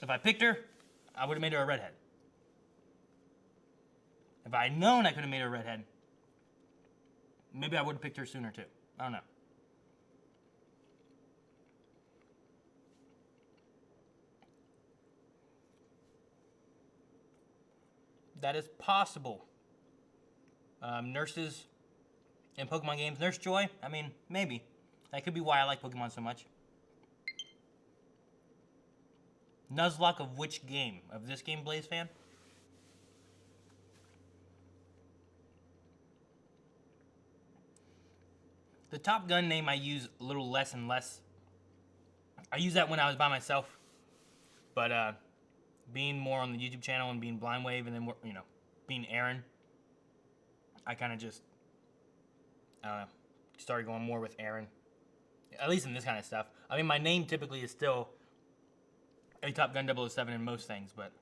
If I picked her, I would have made her a redhead. If I had known I could have made her a redhead, maybe I would have picked her sooner too. I don't know. That is possible. Nurses in Pokemon games. Nurse Joy? I mean, maybe. That could be why I like Pokemon so much. Nuzlocke of which game? Of this game, Blaze fan? The Top Gun name I use a little less and less. I use that when I was by myself. But being more on the YouTube channel and being Blind Wave and then, you know, being Aaron, I kind of just, I don't know, started going more with Aaron. At least in this kind of stuff. I mean, my name typically is still a Top Gun 007 in most things, but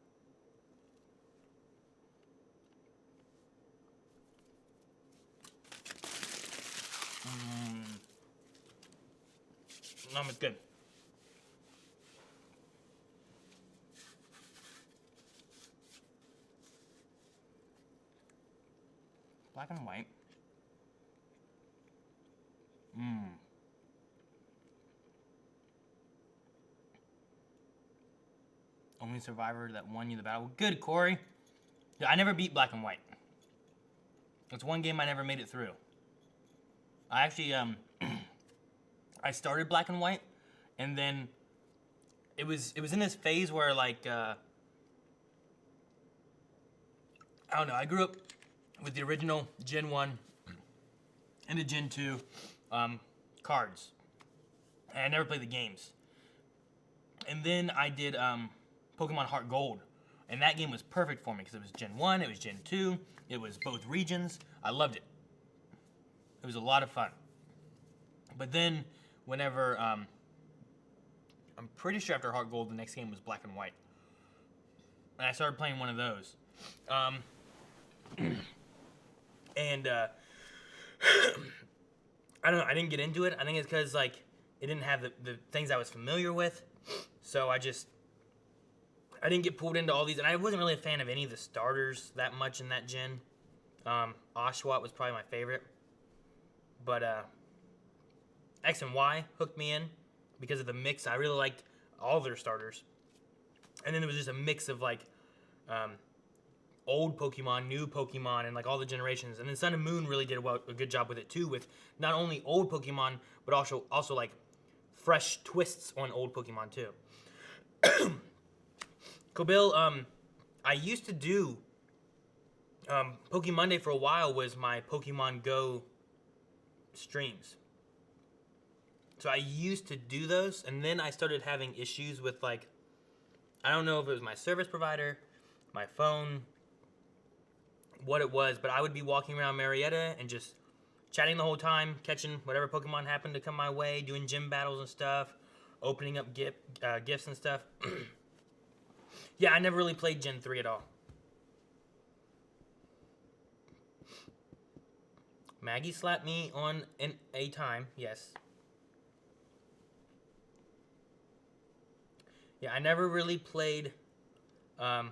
no, it's good. Black and white. Only survivor that won you the battle. Good, Corey. Yeah, I never beat Black and White. It's one game I never made it through. I actually, I started Black and White, and then it was in this phase where, like, I don't know, I grew up with the original Gen 1 and the Gen 2 cards. And I never played the games. And then I did Pokemon Heart Gold. And that game was perfect for me because it was Gen 1, it was Gen 2, it was both regions. I loved it. It was a lot of fun. But then, whenever, I'm pretty sure after Heart Gold, the next game was Black and White. And I started playing one of those. And, I don't know, I didn't get into it. I think it's because, like, it didn't have the things I was familiar with. So I didn't get pulled into all these. And I wasn't really a fan of any of the starters that much in that gen. Oshawott was probably my favorite. But, X and Y hooked me in because of the mix. I really liked all their starters. And then there was just a mix of, like, old Pokemon, new Pokemon, and like all the generations. And then Sun and Moon really did a good job with it too, with not only old Pokemon, but also like fresh twists on old Pokemon too. Kobil, I used to do Pokemonday for a while was my Pokemon Go streams. So I used to do those, and then I started having issues with, like, I don't know if it was my service provider, my phone, what it was, but I would be walking around Marietta and just chatting the whole time, catching whatever Pokemon happened to come my way, doing gym battles and stuff, opening up gifts and stuff. Yeah, I never really played Gen 3 at all. Maggie slapped me on a time, yes. Yeah, I never really played, I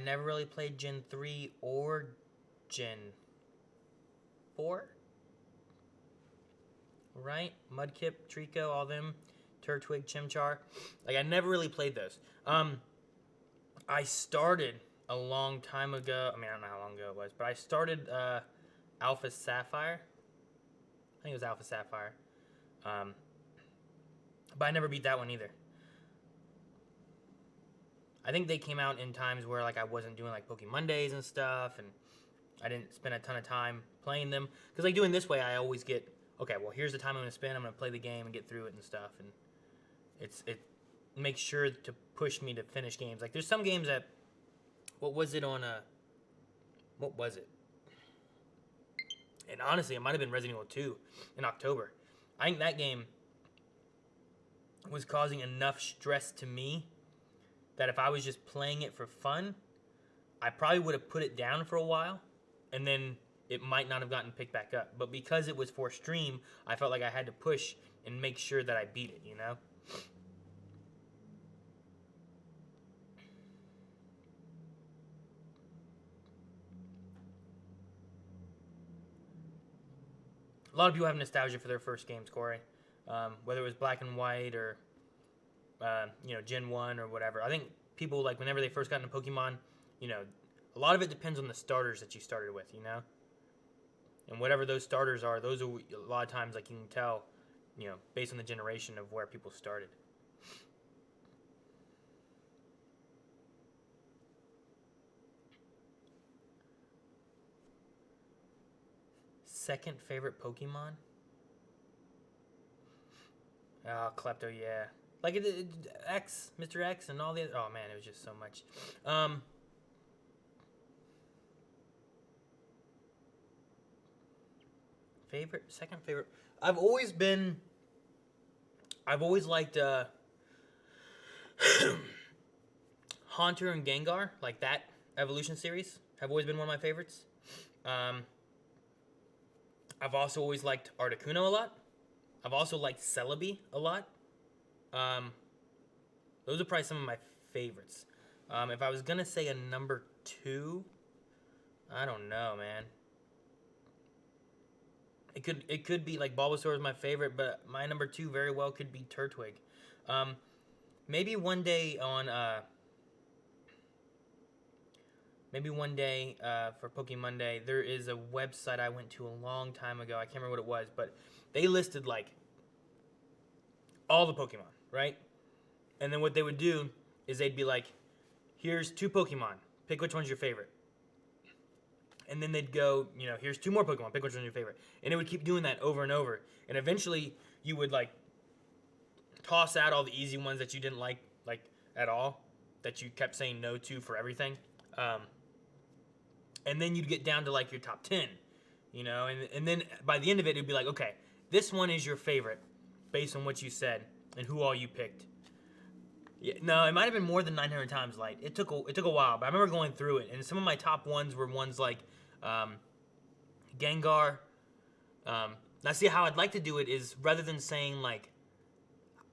never really played Gen 3 or Gen 4. Right? Mudkip, Trico, all them. Turtwig, Chimchar. Like, I never really played those. I started a long time ago. I mean, I don't know how long ago it was, but I started Alpha Sapphire. I think it was Alpha Sapphire. But I never beat that one either. I think they came out in times where, like, I wasn't doing, like, Pokemondays and stuff, and I didn't spend a ton of time playing them. Because, like, doing this way, I always get, okay, well, here's the time I'm going to spend. I'm going to play the game and get through it and stuff. And it makes sure to push me to finish games. Like, there's some games that, what was it? And honestly, it might have been Resident Evil 2 in October. I think that game was causing enough stress to me that if I was just playing it for fun, I probably would have put it down for a while, and then it might not have gotten picked back up. But because it was for stream, I felt like I had to push and make sure that I beat it, you know? lot of people have nostalgia for their first games, Corey. Whether it was Black and White or Gen 1 or whatever. I think people, like, whenever they first got into Pokemon, a lot of it depends on the starters that you started with, And whatever those starters are, those are a lot of times, like, you can tell, based on the generation of where people started. Second favorite Pokemon? Oh, Klepto, yeah. Like X, Mr. X, and all the other. Oh man, it was just so much. Second favorite. I've always liked Haunter and Gengar, like that evolution series. Have always been one of my favorites. I've also always liked Articuno a lot. I've also liked Celebi a lot. Those are probably some of my favorites. If I was gonna say a number 2, I don't know, man. It could be like Bulbasaur is my favorite, but my number 2 very well could be Turtwig. Maybe one day for Pokemonday, there is a website I went to a long time ago. I can't remember what it was, but they listed like all the Pokemon, right? And then what they would do is they'd be like, here's 2 Pokemon. Pick which one's your favorite. And then they'd go, here's 2 more Pokemon. Pick which one's your favorite. And it would keep doing that over and over. And eventually you would like toss out all the easy ones that you didn't like at all, that you kept saying no to for everything. And then you'd get down to like your top 10, and then by the end of it, it'd be like, okay, this one is your favorite based on what you said and who all you picked. Yeah, no, it might have been more than 900 times light. It took a while, but I remember going through it, and some of my top ones were ones like Gengar. Now, see, how I'd like to do it is rather than saying like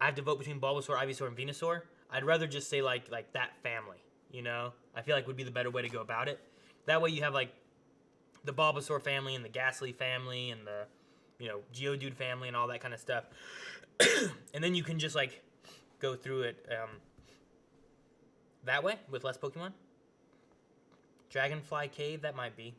I have to vote between Bulbasaur, Ivysaur, and Venusaur, I'd rather just say like that family. I feel like would be the better way to go about it. That way you have like the Bulbasaur family and the Ghastly family and the Geodude family and all that kind of stuff, and then you can just like go through it that way with less Pokemon. Dragonfly Cave, that might be.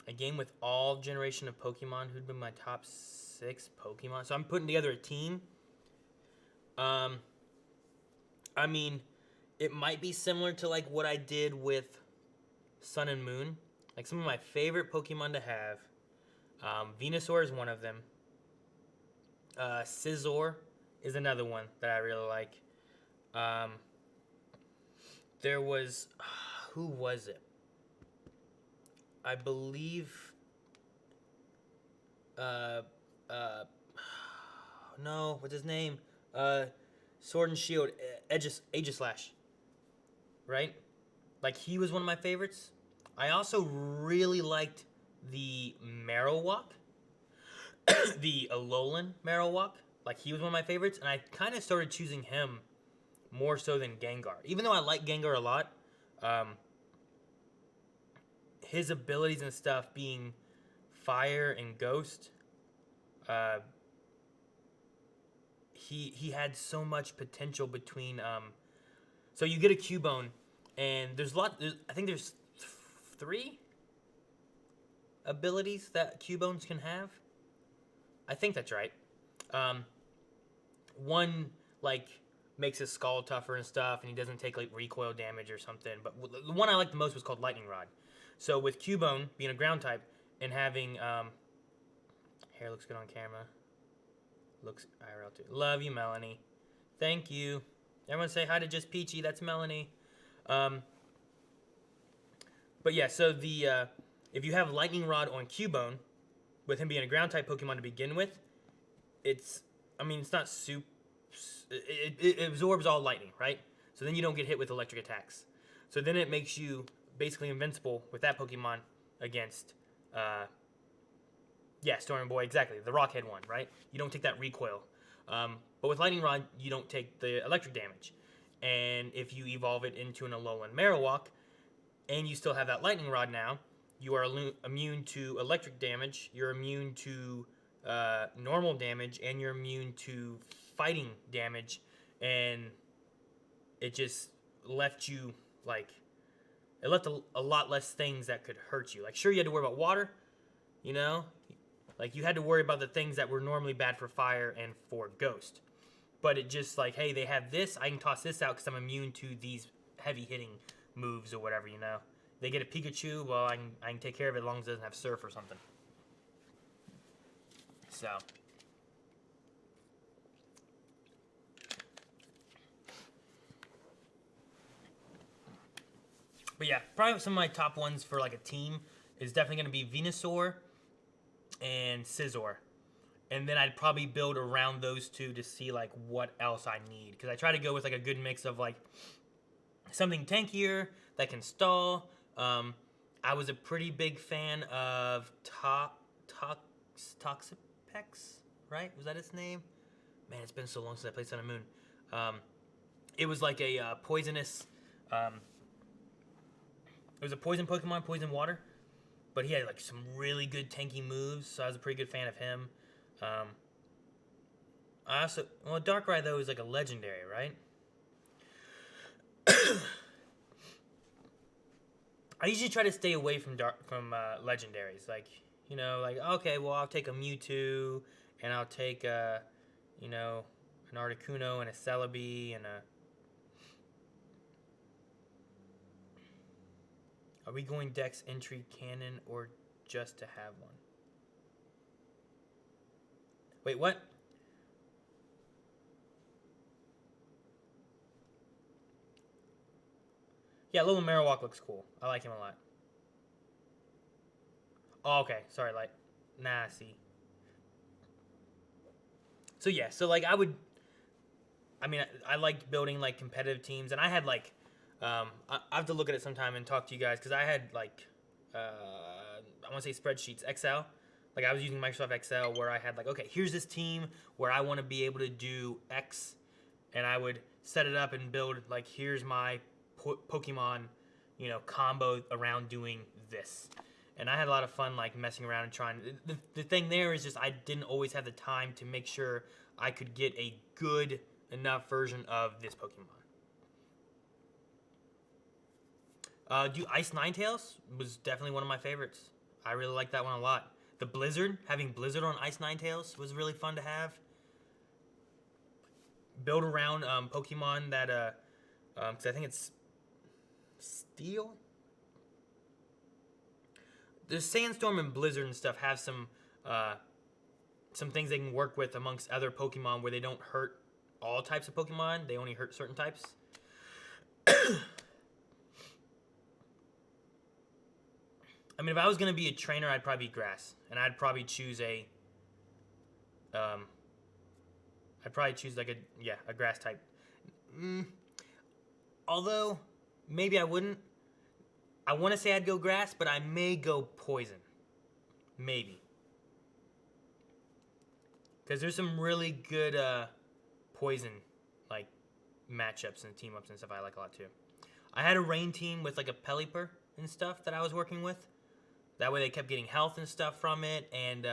A game with all generation of Pokemon. Who'd be my top 6 Pokemon? So I'm putting together a team. I mean, it might be similar to like what I did with Sun and Moon. Like some of my favorite Pokemon to have. Venusaur is one of them. Scizor is another one that I really like. There was, who was it? I believe, no, what's his name? Sword and Shield, Aegislash, right? Like, he was one of my favorites. I also really liked the Marowak, the Alolan Marowak. Like, he was one of my favorites, and I kind of started choosing him more so than Gengar. Even though I like Gengar a lot, his abilities and stuff being Fire and Ghost, he had so much potential between. So you get a Cubone, and I think there's 3 abilities that Cubones can have. I think that's right. One like makes his skull tougher and stuff, and he doesn't take like recoil damage or something. But the one I liked the most was called Lightning Rod. So with Cubone being a ground type and having hair looks good on camera. Looks IRL too. Love you, Melanie. Thank you. Everyone say hi to Just Peachy. That's Melanie. But yeah, so the if you have Lightning Rod on Cubone, with him being a ground type Pokemon to begin with, it's not soup. It absorbs all lightning, right? So then you don't get hit with electric attacks. So then it makes you basically invincible with that Pokemon against, Storm Boy, exactly, the Rockhead one, right? You don't take that recoil. But with Lightning Rod, you don't take the electric damage. And if you evolve it into an Alolan Marowak, and you still have that lightning rod now, you are immune to electric damage, you're immune to normal damage, and you're immune to fighting damage, and it just left you, like, it left a lot less things that could hurt you. Like, sure, you had to worry about water, you know? Like, you had to worry about the things that were normally bad for fire and for ghost. But it just, like, hey, they have this, I can toss this out because I'm immune to these heavy-hitting moves or whatever, you know? They get a Pikachu, well, I can take care of it as long as it doesn't have Surf or something. So. But yeah, probably some of my top ones for like a team is definitely going to be Venusaur and Scizor. And then I'd probably build around those two to see like what else I need. Because I try to go with like a good mix of like something tankier that can stall. I was a pretty big fan of Toxapex, right? Was that its name? Man, it's been so long since I played Sun and Moon. It was like a poisonous... it was a poison Pokemon, poison water. But he had like some really good tanky moves, so I was a pretty good fan of him. I also... Well, Darkrai, though, is like a legendary, right? I usually try to stay away from legendaries. Like, you know, like, okay, well, I'll take a Mewtwo, and I'll take, you know, an Articuno and a Celebi and a... Are we going Dex Entry Cannon or just to have one? Wait, what? Yeah, little Marowak looks cool. I like him a lot. Oh, okay. Sorry, like, nah, see. So yeah, so like I liked building like competitive teams, and I had like, I have to look at it sometime and talk to you guys because I had like, I want to say spreadsheets, Excel. Like I was using Microsoft Excel where I had like, okay, here's this team where I want to be able to do X, and I would set it up and build like, here's my Pokemon, you know, combo around doing this. And I had a lot of fun like messing around and trying. The thing there is just I didn't always have the time to make sure I could get a good enough version of this Pokemon. Do Ice Ninetales was definitely one of my favorites. I really liked that one a lot. The Blizzard, having Blizzard on Ice Ninetales was really fun to have. Build around Pokemon that, because I think it's Steel? The Sandstorm and Blizzard and stuff have some things they can work with amongst other Pokemon where they don't hurt all types of Pokemon. They only hurt certain types. I mean, if I was going to be a trainer, I'd probably be Grass. And I'd probably choose a... I'd probably choose like a Grass type. Although, maybe I wouldn't. I want to say I'd go Grass, but I may go Poison. Maybe. Because there's some really good Poison like matchups and team-ups and stuff I like a lot too. I had a Rain team with like a Pelipper and stuff that I was working with. That way they kept getting health and stuff from it. And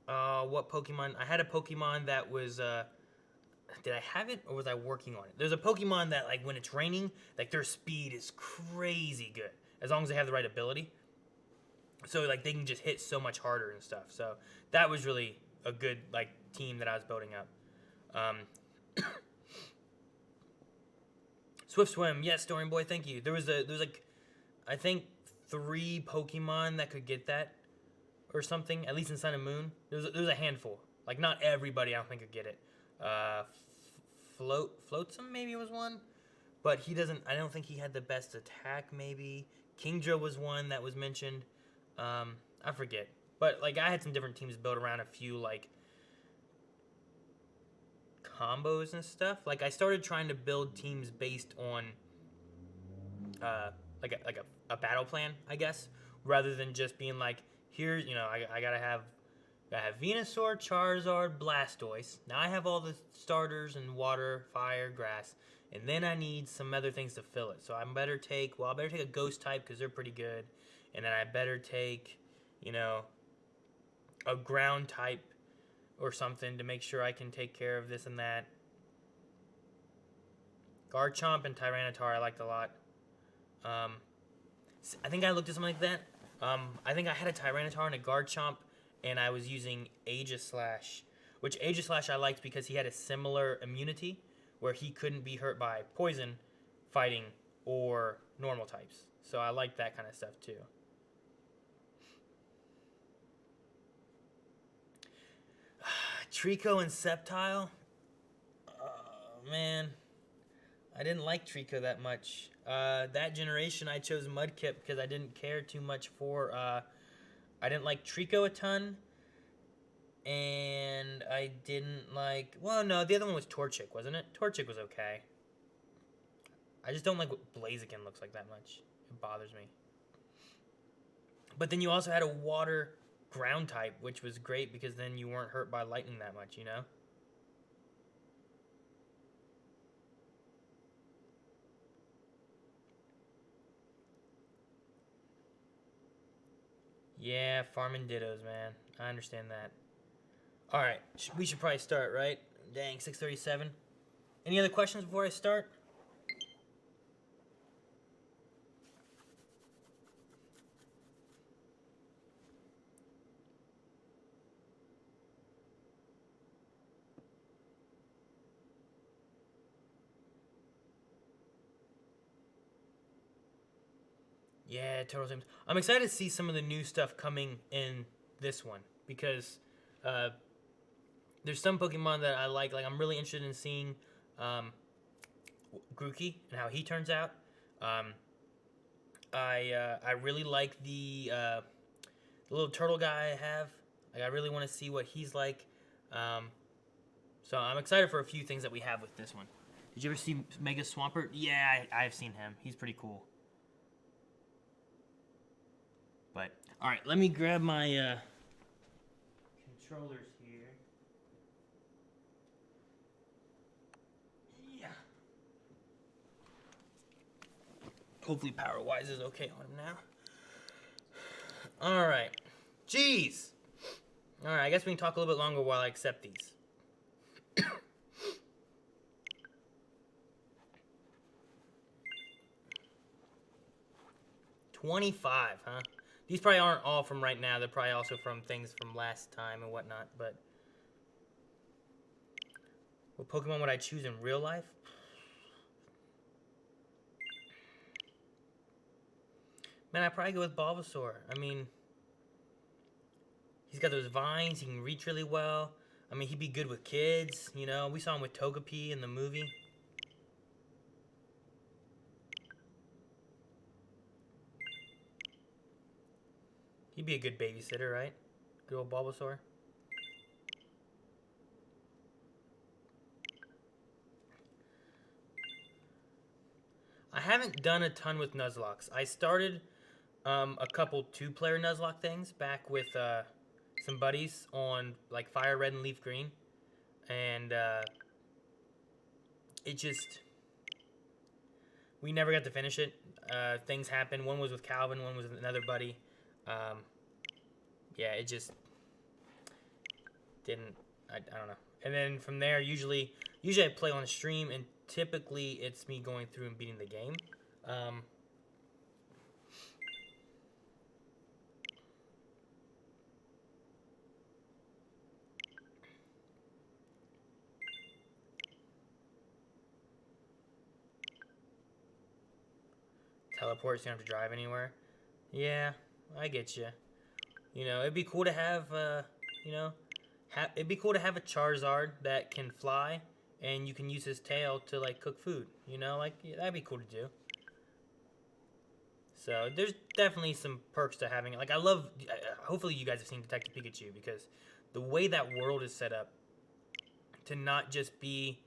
what Pokemon? I had a Pokemon that was... did I have it or was I working on it? There's a Pokemon that like when it's raining, like their speed is crazy good. As long as they have the right ability. So like they can just hit so much harder and stuff. So that was really a good like team that I was building up. Swift Swim, yes, Dorian Boy, thank you. There was like I think 3 Pokemon that could get that or something, at least in Sun and Moon. There was a handful. Like not everybody I don't think could get it. Floatsome maybe was one, but I don't think he had the best attack maybe. Kingdra was one that was mentioned. I forget. But like I had some different teams built around a few like combos and stuff. Like I started trying to build teams based on like a battle plan, I guess, rather than just being like, here, you know, I gotta have Venusaur, Charizard, Blastoise. Now I have all the starters and water, fire, grass. And then I need some other things to fill it. So I better take a ghost type because they're pretty good. And then I better take, you know, a ground type or something to make sure I can take care of this and that. Garchomp and Tyranitar I liked a lot. I think I looked at something like that. I think I had a Tyranitar and a Garchomp, and I was using Aegislash, which Aegislash I liked because he had a similar immunity where he couldn't be hurt by poison, fighting, or normal types. So I liked that kind of stuff too. Trico and Sceptile? Oh, man. I didn't like Trico that much. That generation I chose Mudkip because I didn't care too much for... I didn't like Trico a ton. And I didn't like... Well, no, the other one was Torchic, wasn't it? Torchic was okay. I just don't like what Blaziken looks like that much. It bothers me. But then you also had a water ground type, which was great because then you weren't hurt by lightning that much, you know? Yeah, farming dittos, man. I understand that. Alright, we should probably start, right? Dang, 6:37. Any other questions before I start? Yeah, Total Sims. I'm excited to see some of the new stuff coming in this one because there's some Pokemon that I like. Like, I'm really interested in seeing Grookey and how he turns out. I really like the little turtle guy I have. Like, I really want to see what he's like. So I'm excited for a few things that we have with this one. Did you ever see Mega Swampert? Yeah, I've seen him. He's pretty cool. But, alright, let me grab my controllers here. Yeah. Hopefully power-wise is okay on him now. Alright. Jeez! Alright, I guess we can talk a little bit longer while I accept these. 25, huh? These probably aren't all from right now. They're probably also from things from last time and whatnot, but... What Pokemon would I choose in real life? Man, I'd probably go with Bulbasaur. I mean... He's got those vines. He can reach really well. I mean, he'd be good with kids, you know? We saw him with Togepi in the movie. He'd be a good babysitter, right? Good old Bulbasaur. I haven't done a ton with Nuzlocks. I started a couple two-player Nuzlocke things back with some buddies on like Fire Red and Leaf Green. And it just... We never got to finish it. Things happened. One was with Calvin, one was with another buddy. Yeah, it just didn't, I don't know. And then from there, usually I play on a stream, and typically it's me going through and beating the game. Teleport, so you don't have to drive anywhere. Yeah, I get you. You know, it'd be cool to have, you know, it'd be cool to have a Charizard that can fly, and you can use his tail to, like, cook food. You know, like, yeah, that'd be cool to do. So, there's definitely some perks to having it. Like, I love, hopefully you guys have seen Detective Pikachu, because the way that world is set up to not just be,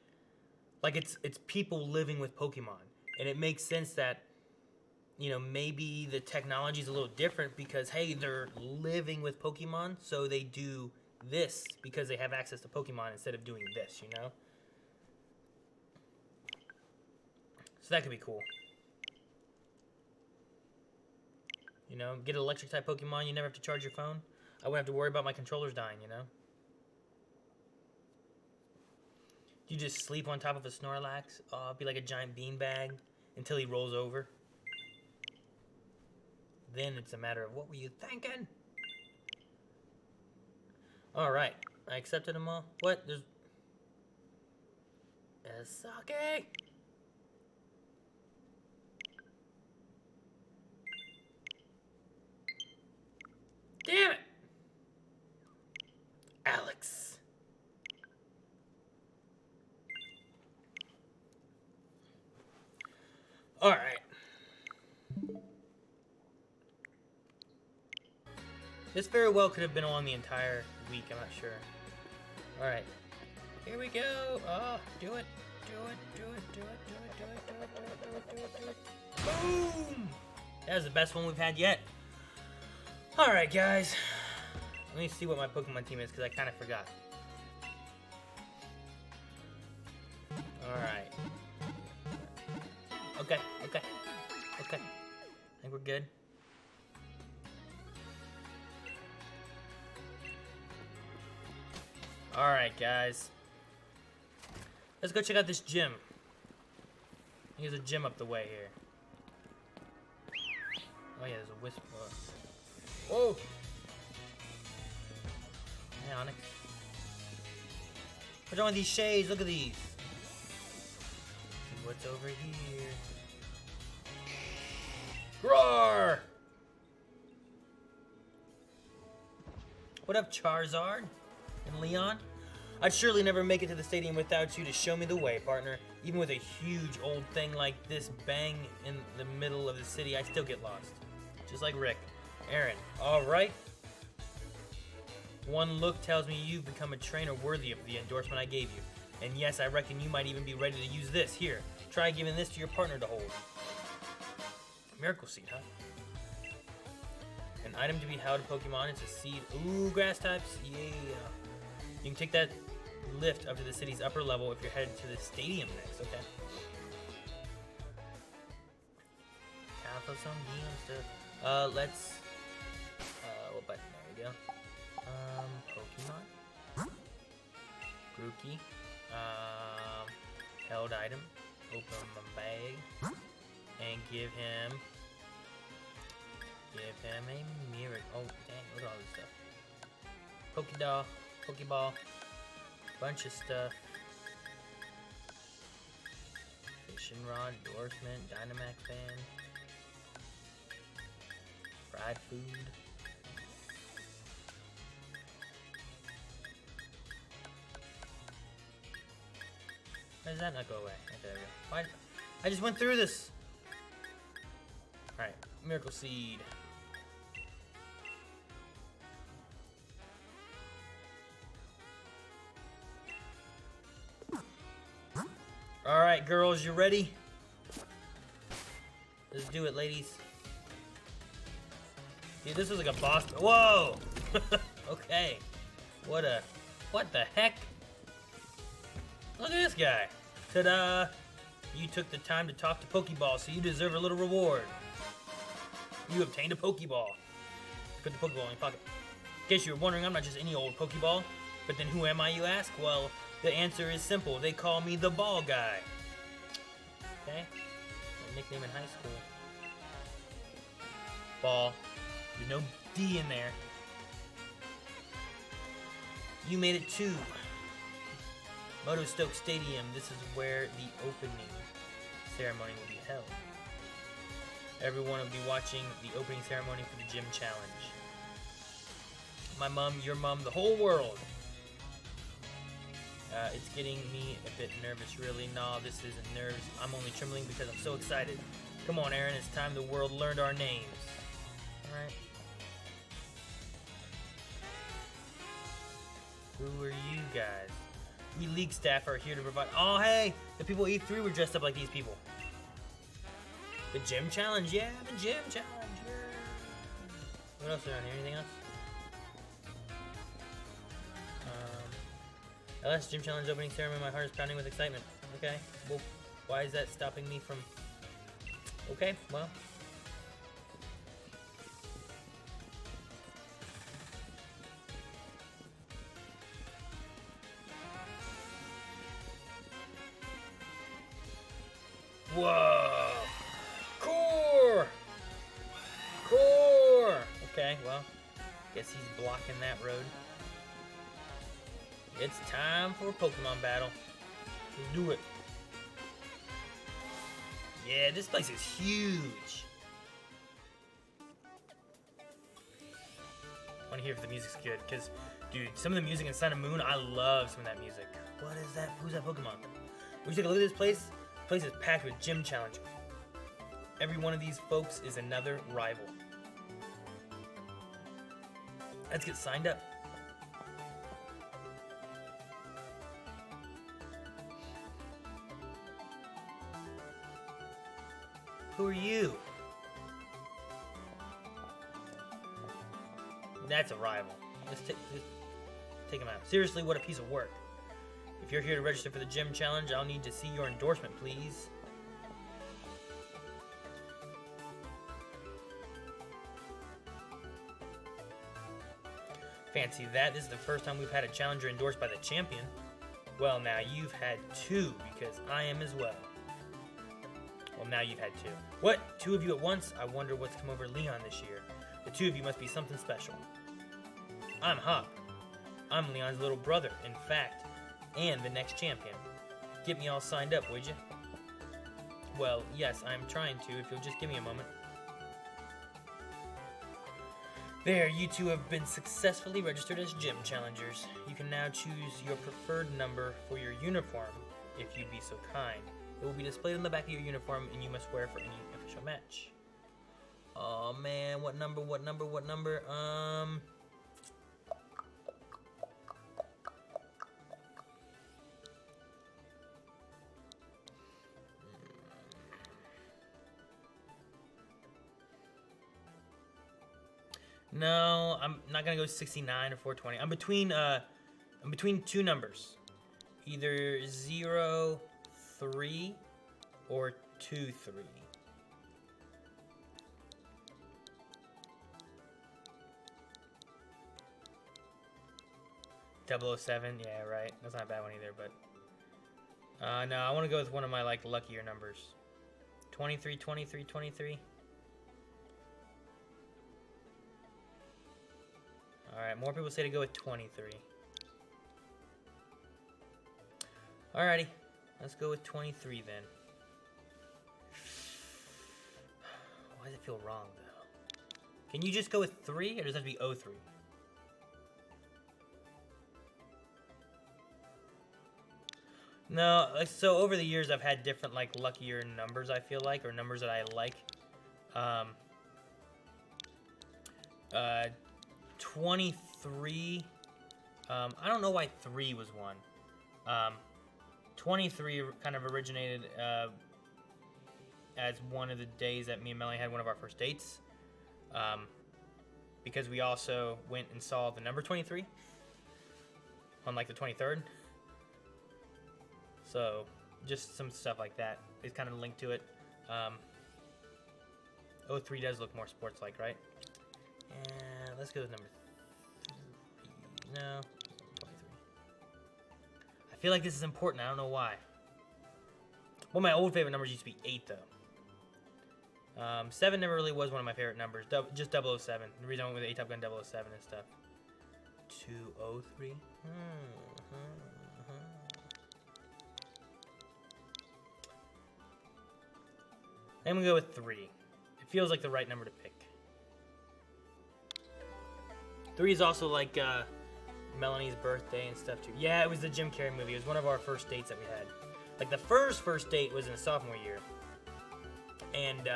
like, it's people living with Pokemon. And it makes sense that, you know, maybe the technology is a little different because, hey, they're living with Pokemon, so they do this because they have access to Pokemon instead of doing this, you know? that could be cool. You know, get an electric type Pokemon, you never have to charge your phone. I wouldn't have to worry about my controllers dying, you know? You just sleep on top of a Snorlax, be like a giant beanbag until he rolls over. Then it's a matter of what were you thinking? Alright, I accepted them all. What? There's... Sake! Damn it! Alex. Alright. This very well could have been on the entire week, I'm not sure. Alright. Here we go. Oh, do it. Do it, do it, do it, do it, do it, do it, do it, do it, do it, do it. Boom! That was the best one we've had yet. Alright, guys. Let me see what my Pokemon team is, because I kind of forgot. Alright. Okay, okay, okay. I think we're good. Alright, guys. Let's go check out this gym. There's a gym up the way here. Oh yeah, there's a wisp. Whoa! Hey, Onyx. What's wrong with these shades? Look at these. See what's over here. Roar! What up, Charizard? And Leon? I'd surely never make it to the stadium without you to show me the way, partner. Even with a huge old thing like this bang in the middle of the city, I still get lost. Just like Rick. Aaron, alright? One look tells me you've become a trainer worthy of the endorsement I gave you. And yes, I reckon you might even be ready to use this. Here, try giving this to your partner to hold. Miracle Seed, huh? An item to be held in Pokemon, it's a seed. Ooh, grass types, yeah. You can take that lift up to the city's upper level if you're headed to the stadium next, okay? Time for some game stuff. Let's... what button? There we go. Pokemon. Grookey. Held item. Open my bag. And give him a mirror. Oh, dang, look at all this stuff. Pokédoll. Pokeball, bunch of stuff. Fishing rod, endorsement, Dynamax fan, fried food. Why does that not go away? Okay, there we go. Why? I just went through this. All right, Miracle Seed. Alright, girls, you ready? Let's do it, ladies. Dude, this was like a boss. Whoa! Okay. What the heck? Look at this guy. Ta-da! You took the time to talk to Pokeball, so you deserve a little reward. You obtained a Pokeball. Put the Pokeball in your pocket. In case you were wondering, I'm not just any old Pokeball. But then who am I, you ask? Well, the answer is simple. They call me the Ball Guy. Okay? My nickname in high school. Ball. There's no D in there. You made it too. Moto Stoke Stadium. This is where the opening ceremony will be held. Everyone will be watching the opening ceremony for the gym challenge. My mom, your mom, the whole world. It's getting me a bit nervous, really. Nah, this isn't nerves. I'm only trembling because I'm so excited. Come on, Aaron. It's time the world learned our names. Alright. Who are you guys? We league staff are here to provide... Oh, hey! The people at E3 were dressed up like these people. The gym challenge, yeah, the gym challenge, yeah. What else is around here? Anything else? LS gym challenge opening ceremony. My heart is pounding with excitement. Okay, well, why is that stopping me from Okay, well. Whoa! Core! Core! Okay, well, guess he's blocking that road. It's time for a Pokemon battle. Let's do it. Yeah, this place is huge. I want to hear if the music's good, because, dude, some of the music in Sun and Moon, I love some of that music. What is that? Who's that Pokemon? We take a look at this place. This place is packed with gym challengers. Every one of these folks is another rival. Let's get signed up. Who are you? That's a rival. Let's take him out. Seriously, what a piece of work. If you're here to register for the gym challenge, I'll need to see your endorsement, please. Fancy that. This is the first time we've had a challenger endorsed by the champion. Well, now you've had two, because I am as well. Well, now you've had two. What? Two of you at once? I wonder what's come over Leon this year. The two of you must be something special. I'm Hop. I'm Leon's little brother, in fact, and the next champion. Get me all signed up, would you? Well, yes, I'm trying to, if you'll just give me a moment. There, you two have been successfully registered as gym challengers. You can now choose your preferred number for your uniform, if you'd be so kind. It will be displayed on the back of your uniform, and you must wear it for any official match. Oh man, what number? No, I'm not gonna go 69 or 420. I'm between two numbers, either 0, 3, or 2, 3. .007, yeah, right. That's not a bad one either, but no, I want to go with one of my like luckier numbers. 23, 23, 23. Alright, more people say to go with 23. Alrighty, let's go with 23 then. Why does it feel wrong though? Can you just go with 3 or does it have to be 03? No, so over the years I've had different like luckier numbers I feel like, or numbers that I like. 23, I don't know why 3 was one. 23 kind of originated as one of the days that me and Melanie had one of our first dates. Because we also went and saw the number 23 on like the 23rd. So just some stuff like that is kind of linked to it. 03 does look more sports-like, right? Yeah, let's go with number 3. No, 23. I feel like this is important. I don't know why. One of my old favorite numbers used to be 8, though. 7 never really was one of my favorite numbers. Just 007. The reason I went with 8 Top Gun 007 and stuff. 203. I'm gonna go with 3. It feels like the right number to pick. 3 is also like Melanie's birthday and stuff too. Yeah, it was the Jim Carrey movie. It was one of our first dates that we had. Like the first date was in sophomore year, and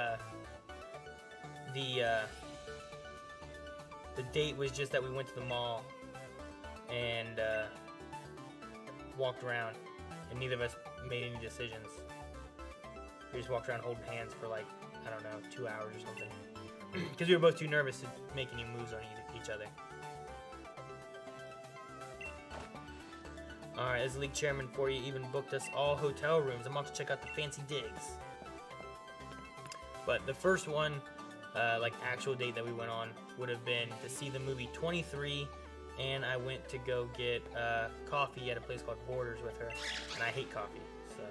the date was just that we went to the mall and walked around, and neither of us made any decisions. We just walked around holding hands for like, I don't know, 2 hours or something. Because we were both too nervous to make any moves on each other. Alright, as the league chairman for you, even booked us all hotel rooms. I'm off to check out the fancy digs. But the first one, like actual date that we went on, would have been to see the movie 23, and I went to go get coffee at a place called Borders with her, and I hate coffee, so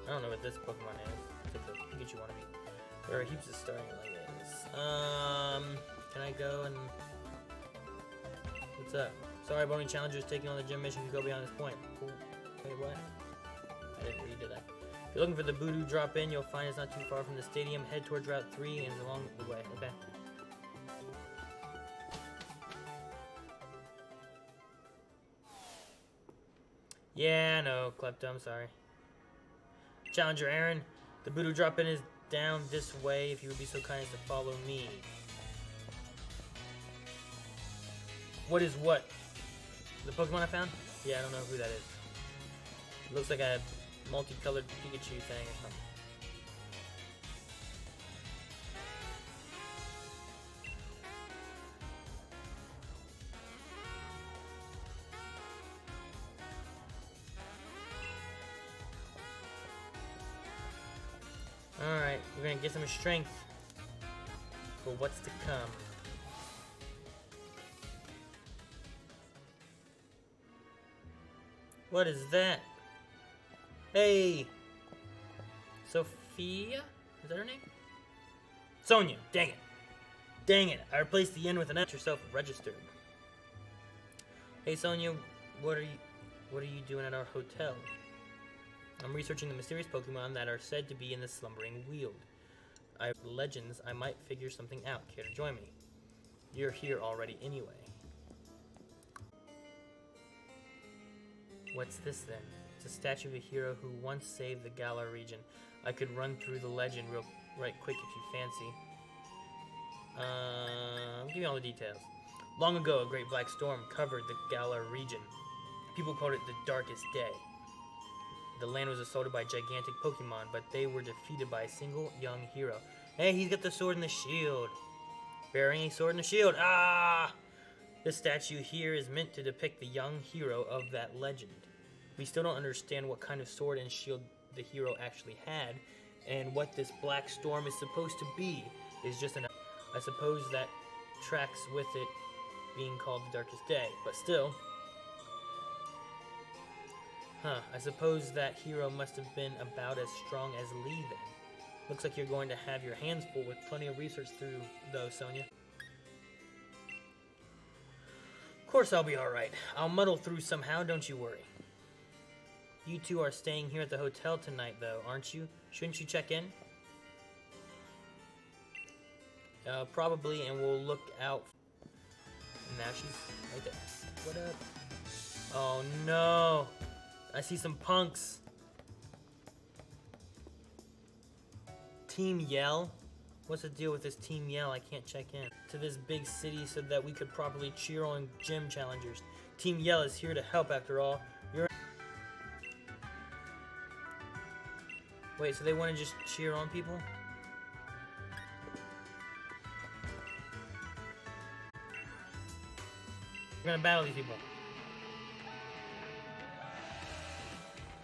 I don't know what this Pokemon is. It's a Pikachu wannabe. There are heaps of starting like this. Can I go and... What's up? Sorry, Bony Challenger's taking on the gym mission to go beyond this point. Cool. Wait, what? I didn't read that. If you're looking for the Voodoo drop-in, you'll find it's not too far from the stadium. Head towards Route 3 and along the way. Okay. Yeah, no, Klepto, I'm sorry. Challenger Aaron, the Voodoo drop-in is down this way if you would be so kind as to follow me. What is what? The Pokemon I found? Yeah, I don't know who that is. It looks like a multicolored Pikachu thing or something. Alright, we're gonna get some strength for what's to come. What is that? Hey! Sophia? Is that her name? Sonia! Dang it! Dang it! I replaced the N with an N. Yourself registered. Hey Sonia, what are you doing at our hotel? I'm researching the mysterious Pokemon that are said to be in the slumbering weald. I have legends. I might figure something out. Care to join me? You're here already anyway. What's this then? It's a statue of a hero who once saved the Galar region. I could run through the legend right quick if you fancy. Give me all the details. Long ago, a great black storm covered the Galar region. People called it the Darkest Day. The land was assaulted by gigantic Pokemon, but they were defeated by a single young hero. Hey, he's got the sword and the shield. Bearing a sword and a shield. Ah! This statue here is meant to depict the young hero of that legend. We still don't understand what kind of sword and shield the hero actually had, and what this black storm is supposed to be is just an... I suppose that tracks with it being called the Darkest Day, but still... Huh, I suppose that hero must have been about as strong as Lee then. Looks like you're going to have your hands full with plenty of research through, though, Sonia. Of course I'll be alright. I'll muddle through somehow, don't you worry. You two are staying here at the hotel tonight, though, aren't you? Shouldn't you check in? Probably, and we'll look out. Now she's right there. What up? Oh no! I see some punks. Team Yell? What's the deal with this Team Yell? I can't check in to this big city so that we could properly cheer on gym challengers. Team Yell is here to help after all. Wait, so they want to just cheer on people? We're gonna battle these people.